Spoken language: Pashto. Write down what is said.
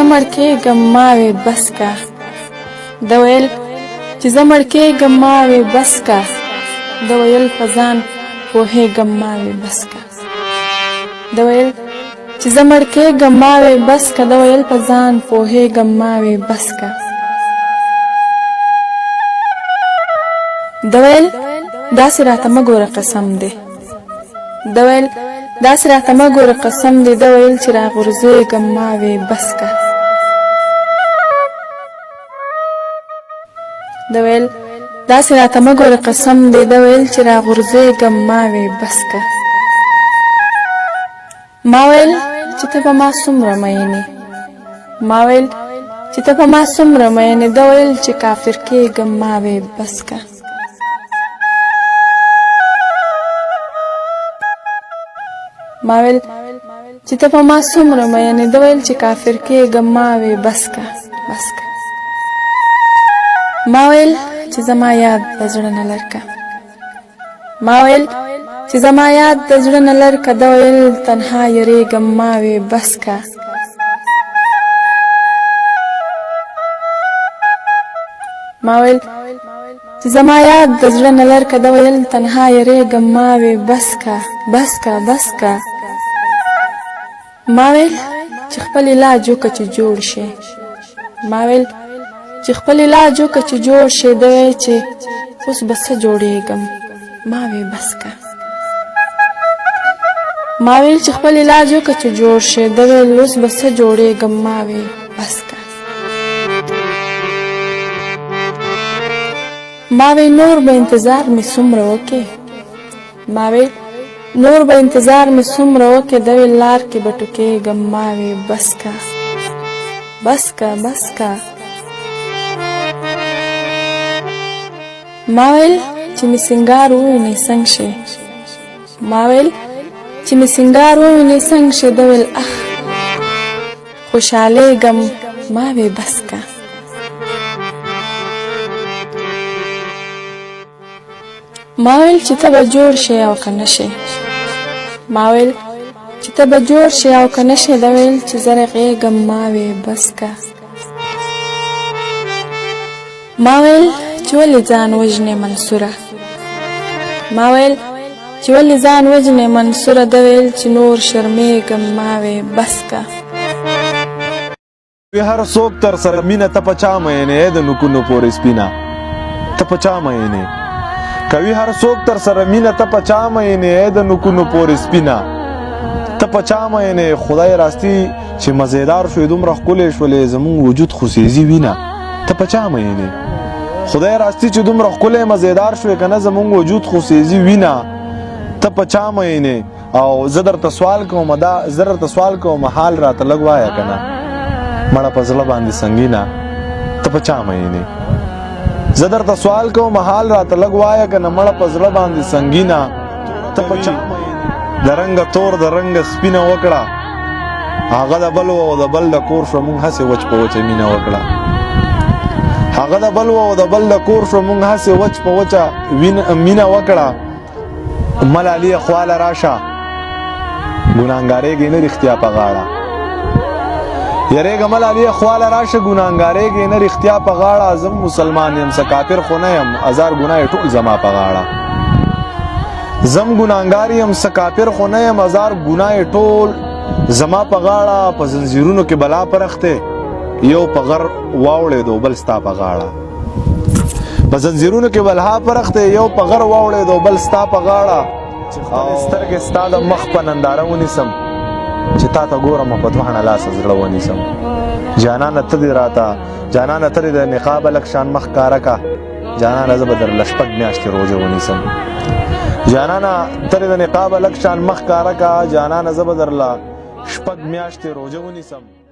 مړ کېږم ما وې بس کا. ده ویل چې زه مړ کېږم ما وې بس کا. ده ویل په ځان پوهېږم ما وې بس کا. ده ویل چې زه مړ کېږم ما وې بس کا. ده ویل په ځان پوهېږم ما وې بس کا. ده ویل داسې راته مه ګوره قسم دی. ده ویل داسې راته مه ګوره قسم دی. ده ویل چې راغورځېږم ما وې بس کا. ده ویل داسې راته مه ګوره قسم دی. ده ویل چې راغورځېږم ما وې بس کا. ما ویل چې ته په ما څومره مینې. ما ویل چې ته په ما څومره مینې. ده ویل چې کافر کېږم ما وې بس کا. ما ویل چې ته په ما څومره مینې. ده ویل چې کافر کېږم ما وې بس کا بس کا. ما ویل چې زما یاد د زړه نه لرکه. ما ویل چې زما یاد د زړه نه لرکه. ده ویل تنها یریږم ما وې بس کا. ما ویل چې زما یاد د زړه نه لرکه. ده ویل تنها یریږم ما وې بس کا بس کا بس کا. ما ویل چې خپل علاج وکړه چې جوړ شي. ما ویل چې خپل علاج وکړه چې جوړ شي. ده ویل چې اوس به څه جوړېږم ما وې بس کا. ما ویل چې خپل علاج وکړه چې جوړ شي. ده ویل اوس به څه جوړېږم ما وې بس کا. ما وی نور به انتظار می څومره وکې. ما وی نور به انتظار می څومره وکې. ده وی لار کې به ټوکېږم ما وی بس کا بس کا بس کا. ما ویل چې می سنگار ووینې څنګ شي. ما ویل چې می سنگار ووینې څنګ شي. ده ویل اخ خوشحالېږم ما وی بس کا. ما ویل چې ته به جوړ شې او که نه شې. ما ویل چې ته به جوړ شې او که نه شې. ده ویل چې زه رغېږم ما وې بس کا. ما ویل چې ولې ځان وژنې منصوره. ما ویل چې ولې ځان وژنې منصوره. ده ویل چې نور شرمېږم ما وې بس کا. هر څوک تر سره مینه ته په چا مینې د نکونو پورې سپینه ته په چا مینې. کوي هر څوک تر سره مینه ته په چا مینې د نکونو پورې سپینه ته په چا مینې. خدای راستي چې مزیدار شوې دومره ښکلې شولې زمونږ وجود خو سیزي وینه ته په چا مینې. خدای راستي چې دومره ښکلې مزیدار شوې که نه زمونږ وجود خو سیزي وینه ته په چا مینې. او زه درته سوال کوم حال راته لږ وایه که نه مړه په زړه باندې سنګینه ته په چا مینې. زه درته سوال کوم حال راته لږ وایه که نه مړه په زړه باندې سنګینه ته په چا مینې. د رنګه تور د رنګه سپینه وکړه. هغه د بل او د بل د کور شو مونږ هسې وچ په وچه مینه وکړه. هغه د بل او د بل د کور شو مونږ هسې وچ په وچه مینه وکړه. ملالیه خواله راشه ګناهګارېږي نه رښتیا په غاړه. یریږه ملالیه خواله راشه ګناهګارېږي نه رښتیا په غاړه. زم مسلمان یم څه کافر خو نه یم هزار ګناه ټول زما په غاړه. زم ګناهګار یم څه کافر خو نه یم هزار ګناه ټول زما په غاړه. په زنځیرونو کې بلا پرخته یو په غر واوړېدو بل ستا په غاړه. په زنځیرونو کې بلا پرخته یو په غر واوړېدو بل ستا په غاړه. او سترګې ستا د مخ په ننداره ونیسم چې تا ته ګورم په دوهنه لاسه زړه ونیسم. جانانه ته دې راته جانانه ته دې د نقابه لږ شان مخ کاره که. جانانه زه به درله شپږ میاشتې روژه ونیسم. جانانه ته دې د نقابه لږ شان مخ کاره که. جانانه زه به درله شپږ میاشتې روژه ونیسم.